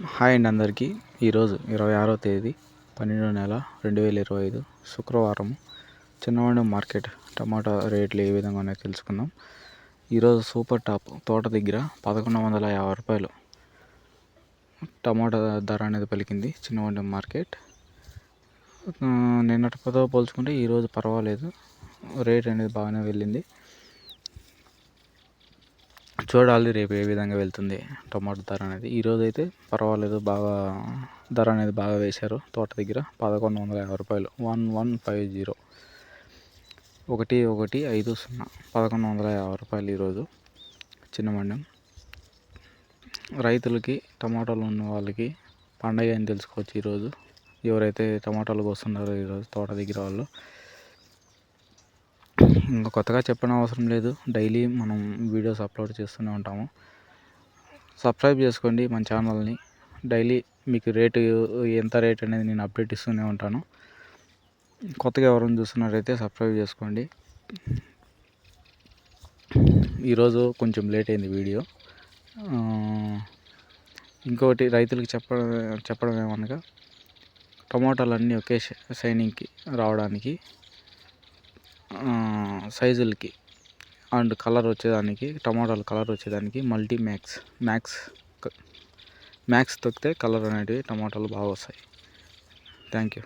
Hi అండి అందరికీ. ఈరోజు 26వ తేదీ 12వ నెల 2025 శుక్రవారం. చిన్నవాడ మార్కెట్ టమాటా రేట్లు ఏ విధంగా ఉన్నాయో తెలుసుకుందాం. ఈరోజు సూపర్ టాప్ తోట దగ్గర 1150 రూపాయలు టమాటా ధర అనేది పలికింది చిన్నవాడ మార్కెట్. నిన్నటితో పోల్చుకుంటే ఈరోజు పర్వాలేదు, రేట్ అనేది బాగానే వెళ్ళింది. చూడాలి రేపు ఏ విధంగా వెళ్తుంది టమాటో ధర అనేది. ఈరోజు అయితే పర్వాలేదు, బాగా ధర అనేది బాగా వేశారు తోట దగ్గర. 1150 రూపాయలు 1150 1150 1150 రూపాయలు ఈరోజు చిన్న మండం. రైతులకి టమాటాలు ఉన్న వాళ్ళకి పండగ అని తెలుసుకోవచ్చు. ఈరోజు ఎవరైతే టమాటాలు కోస్తున్నారో ఈరోజు తోట దగ్గర వాళ్ళు, ఇంకా కొత్తగా చెప్పడం అవసరం లేదు, డైలీ మనం వీడియోస్ అప్లోడ్ చేస్తూనే ఉంటాము. సబ్స్క్రైబ్ చేసుకోండి మన ఛానల్ని. డైలీ మీకు రేటు ఎంత రేట్ అనేది నేను అప్డేట్ ఇస్తూనే ఉంటాను. కొత్తగా ఎవరైనా చూస్తున్నారైతే సబ్స్క్రైబ్ చేసుకోండి. ఈరోజు కొంచెం లేట్ అయింది వీడియో. ఇంకొకటి రైతులకు చెప్పడం ఏమనగా, టమాటాలు అన్నీ ఒకే షైనింగ్కి రావడానికి, సైజులకి అండ్ కలర్ వచ్చేదానికి, టమాటాలు కలర్ వచ్చేదానికి మల్టీ మ్యాక్స్ తొక్కితే కలర్ అనేటివి టమాటాలు బాగా వస్తాయి. Thank you.